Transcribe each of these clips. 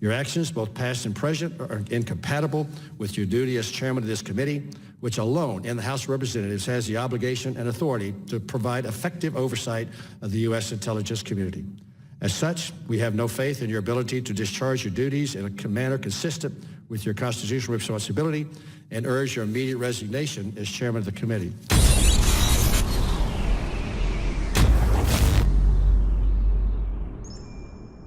Your actions, both past and present, are incompatible with your duty as chairman of this committee, which alone in the House of Representatives has the obligation and authority to provide effective oversight of the U.S. intelligence community. As such, we have no faith in your ability to discharge your duties in a manner consistent with your constitutional responsibility and urge your immediate resignation as chairman of the committee.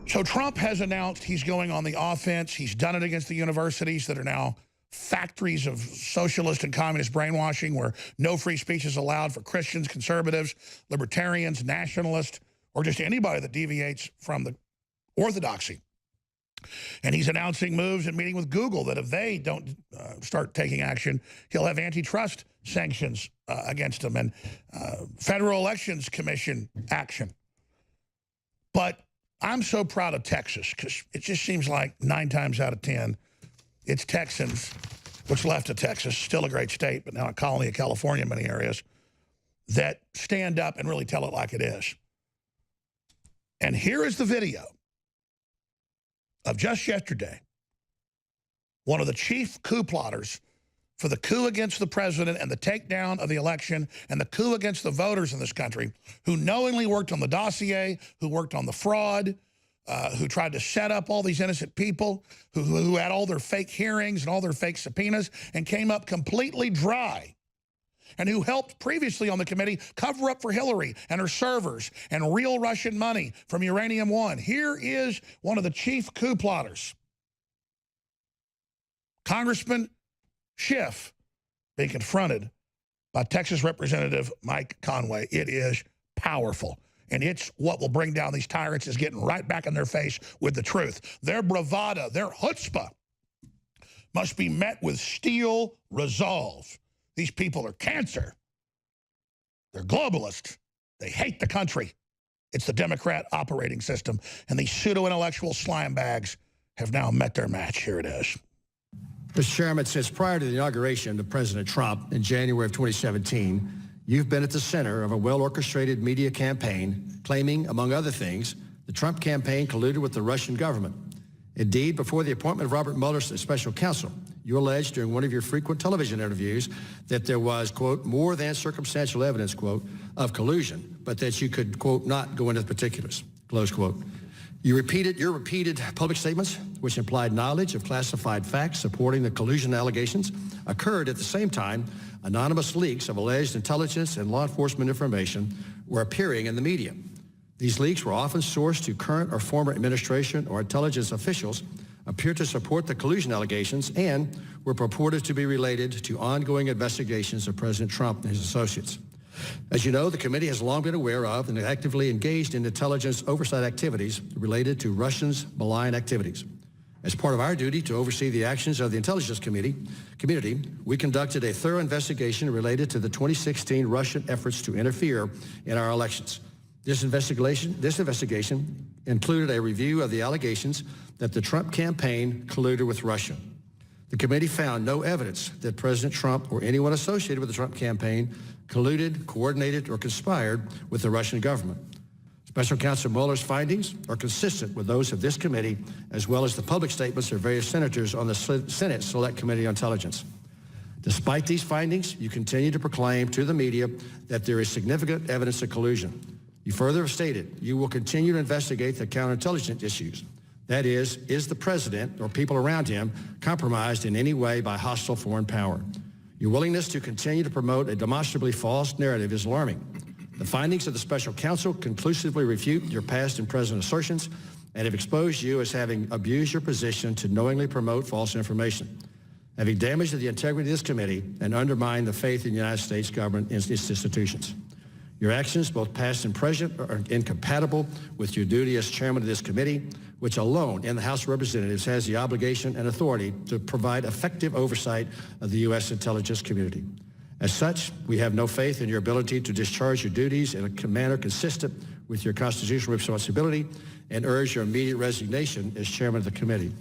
So Trump has announced he's going on the offense. He's done it against the universities that are now factories of socialist and communist brainwashing, where no free speech is allowed for Christians, conservatives, libertarians, nationalists, or just anybody that deviates from the orthodoxy. And he's announcing moves and meeting with Google that if they don't start taking action, he'll have antitrust sanctions against them and Federal Elections Commission action. But I'm so proud of Texas, because it just seems like 9 times out of 10, it's Texans, what's left of Texas, still a great state, but now a colony of California in many areas, that stand up and really tell it like it is. And here is the video of just yesterday, one of the chief coup plotters for the coup against the president and the takedown of the election and the coup against the voters in this country, who knowingly worked on the dossier, who worked on the fraud, who tried to set up all these innocent people, who had all their fake hearings and all their fake subpoenas and came up completely dry, and who helped previously on the committee cover up for Hillary and her servers and real Russian money from Uranium One. Here is one of the chief coup plotters, Congressman Schiff, being confronted by Texas Representative Mike Conway. It is powerful. And it's what will bring down these tyrants, is getting right back in their face with the truth. Their bravado, their chutzpah must be met with steel resolve. These people are cancer. They're globalists. They hate the country. It's the Democrat operating system. And these pseudo-intellectual slime bags have now met their match. Here it is. Mr. Chairman, since prior to the inauguration of President Trump in January of 2017, you've been at the center of a well-orchestrated media campaign claiming, among other things, the Trump campaign colluded with the Russian government. Indeed, before the appointment of Robert Mueller as special counsel, you alleged during one of your frequent television interviews that there was, quote, more than circumstantial evidence, quote, of collusion, but that you could, quote, not go into the particulars, close quote. Your repeated public statements, which implied knowledge of classified facts supporting the collusion allegations, occurred at the same time anonymous leaks of alleged intelligence and law enforcement information were appearing in the media. These leaks were often sourced to current or former administration or intelligence officials, appeared to support the collusion allegations, and were purported to be related to ongoing investigations of President Trump and his associates. As you know, the committee has long been aware of and actively engaged in intelligence oversight activities related to Russians' malign activities. As part of our duty to oversee the actions of the intelligence community, we conducted a thorough investigation related to the 2016 Russian efforts to interfere in our elections. This investigation included a review of the allegations that the Trump campaign colluded with Russia. The committee found no evidence that President Trump or anyone associated with the Trump campaign colluded, coordinated, or conspired with the Russian government. Special Counsel Mueller's findings are consistent with those of this committee, as well as the public statements of various senators on the Senate Select Committee on Intelligence. Despite these findings, you continue to proclaim to the media that there is significant evidence of collusion. You further have stated you will continue to investigate the counterintelligence issues. That is the president or people around him compromised in any way by hostile foreign power? Your willingness to continue to promote a demonstrably false narrative is alarming. The findings of the special counsel conclusively refute your past and present assertions and have exposed you as having abused your position to knowingly promote false information, having damaged the integrity of this committee and undermined the faith in the United States government and its institutions. Your actions, both past and present, are incompatible with your duty as chairman of this committee, which alone in the House of Representatives has the obligation and authority to provide effective oversight of the U.S. intelligence community. As such, we have no faith in your ability to discharge your duties in a manner consistent with your constitutional responsibility and urge your immediate resignation as chairman of the committee.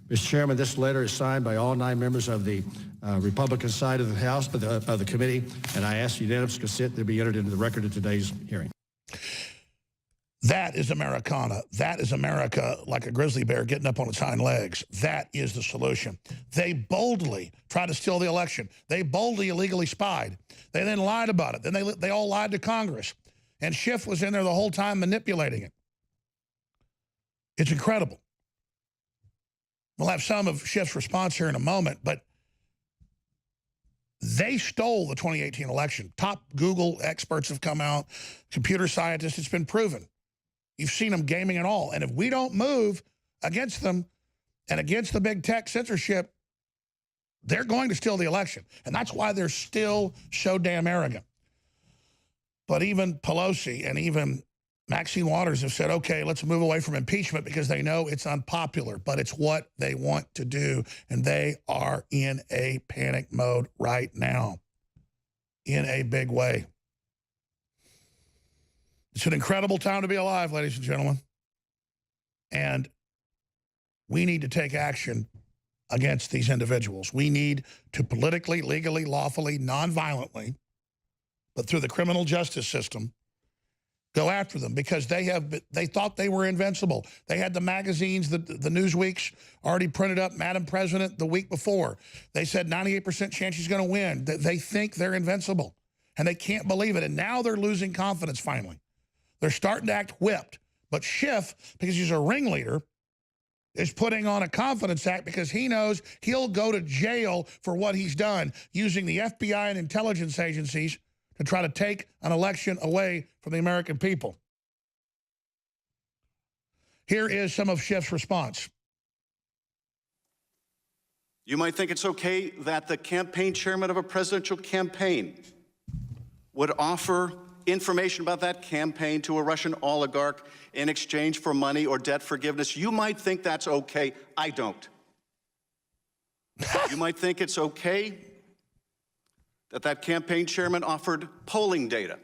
Mr. Chairman, this letter is signed by all 9 members of the Republican side of the House, of the committee, and I ask unanimous consent to be entered into the record of today's hearing. That is Americana. That is America like a grizzly bear getting up on its hind legs. That is the solution. They boldly tried to steal the election. They boldly illegally spied. They then lied about it. Then they all lied to Congress. And Schiff was in there the whole time manipulating it. It's incredible. We'll have some of Schiff's response here in a moment, but they stole the 2018 election. Top Google experts have come out, computer scientists, it's been proven. You've seen them gaming it all. And if we don't move against them and against the big tech censorship, they're going to steal the election. And that's why they're still so damn arrogant. But even Pelosi and even Maxine Waters have said, okay, let's move away from impeachment because they know it's unpopular, but it's what they want to do. And they are in a panic mode right now in a big way. It's an incredible time to be alive, ladies and gentlemen. And we need to take action against these individuals. We need to politically, legally, lawfully, non-violently, but through the criminal justice system, go after them because they thought they were invincible. They had the magazines, the Newsweeks already printed up Madam President the week before. They said 98% chance she's going to win. They think they're invincible, and they can't believe it. And now they're losing confidence finally. They're starting to act whipped. But Schiff, because he's a ringleader, is putting on a confidence act because he knows he'll go to jail for what he's done using the FBI and intelligence agencies to try to take an election away from the American people. Here is some of Schiff's response. You might think it's okay that the campaign chairman of a presidential campaign would offer information about that campaign to a Russian oligarch in exchange for money or debt forgiveness. You might think that's okay. I don't. You might think it's okay that campaign chairman offered polling data,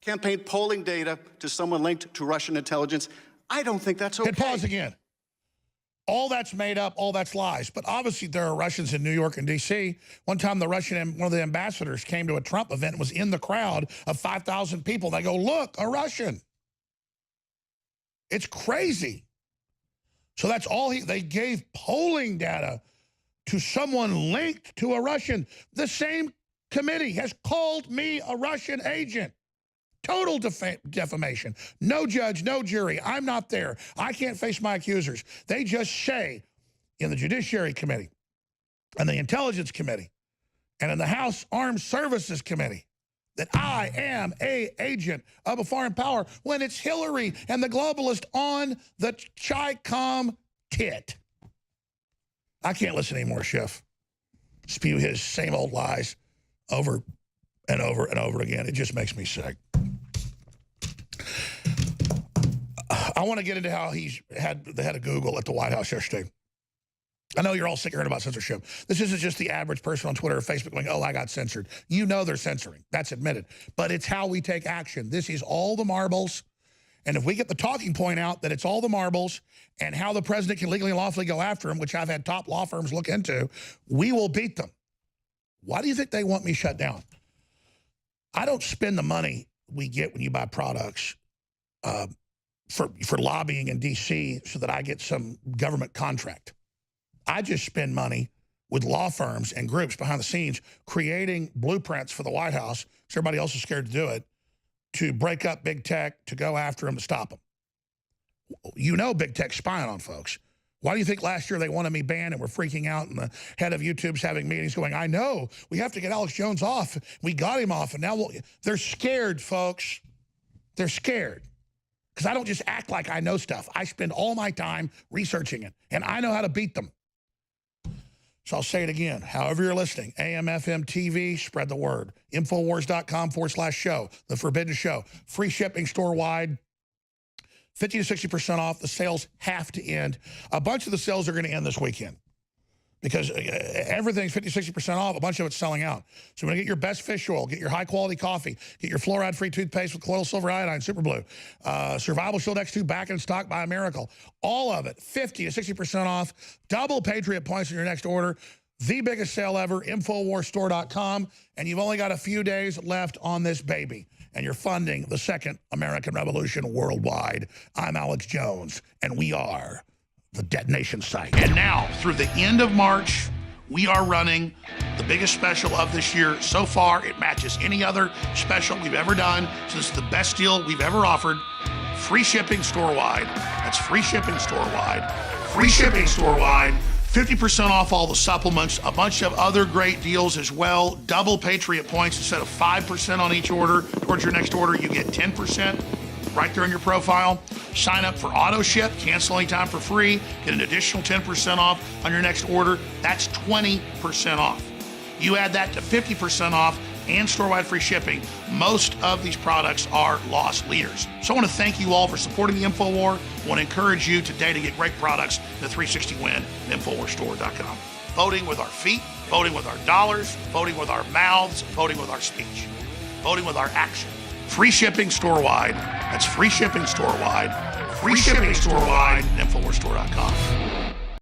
campaign polling data to someone linked to Russian intelligence. I don't think that's okay. Hit pause again. All that's made up, all that's lies. But obviously there are Russians in New York and D.C. One time one of the ambassadors came to a Trump event and was in the crowd of 5,000 people. They go, look, a Russian. It's crazy. So that's all they gave polling data to someone linked to a Russian. The same committee has called me a Russian agent. Total defamation. No judge, no jury. I'm not there. I can't face my accusers. They just say in the Judiciary Committee and the Intelligence Committee and in the House Armed Services Committee that I am an agent of a foreign power when it's Hillary and the globalist on the Chi-Com tit. I can't listen anymore, Schiff. Spew his same old lies over and over and over again. It just makes me sick. I want to get into how he's had the head of Google at the White House yesterday. I know you're all sick of hearing about censorship. This isn't just the average person on Twitter or Facebook going, oh, I got censored. You know they're censoring. That's admitted. But it's how we take action. This is all the marbles. And if we get the talking point out that it's all the marbles and how the president can legally and lawfully go after him, which I've had top law firms look into, we will beat them. Why do you think they want me shut down? I don't spend the money we get when you buy products for lobbying in D.C. so that I get some government contract. I just spend money with law firms and groups behind the scenes creating blueprints for the White House, so everybody else is scared to do it, to break up big tech, to go after them, to stop them. You know big tech's spying on folks. Why do you think last year they wanted me banned and were freaking out and the head of YouTube's having meetings going, I know, we have to get Alex Jones off. We got him off, and now they're scared, folks. They're scared. Because I don't just act like I know stuff. I spend all my time researching it, and I know how to beat them. So I'll say it again. However you're listening, AM, FM, TV, spread the word. Infowars.com/show, The Forbidden Show. Free shipping store-wide. 50 to 60% off. The sales have to end. A bunch of the sales are going to end this weekend because everything's 50, 60% off. A bunch of it's selling out. So when you get your best fish oil, get your high-quality coffee, get your fluoride-free toothpaste with colloidal silver iodine, Super Blue, Survival Shield X2 back in stock by Miracle. All of it, 50 to 60% off. Double Patriot points in your next order. The biggest sale ever, InfoWarsStore.com. And you've only got a few days left on this baby. and you're funding the second American Revolution worldwide. I'm Alex Jones, and we are the Detonation Site. And now, through the end of March, we are running the biggest special of this year. So far, it matches any other special we've ever done. So this is the best deal we've ever offered. Free shipping store-wide. That's free shipping store-wide. Free shipping store-wide. 50% off all the supplements, a bunch of other great deals as well. Double Patriot points instead of 5% on each order. Towards your next order, you get 10% right there in your profile. Sign up for auto ship, cancel anytime for free, get an additional 10% off on your next order. That's 20% off. You add that to 50% off and store-wide free shipping. Most of these products are loss leaders. So I want to thank you all for supporting the InfoWar. I want to encourage you today to get great products at the 360 Win at InfoWarsStore.com. Voting with our feet, voting with our dollars, voting with our mouths, voting with our speech, voting with our action. Free shipping store-wide. That's free shipping store-wide. Free shipping store-wide at InfoWarsStore.com.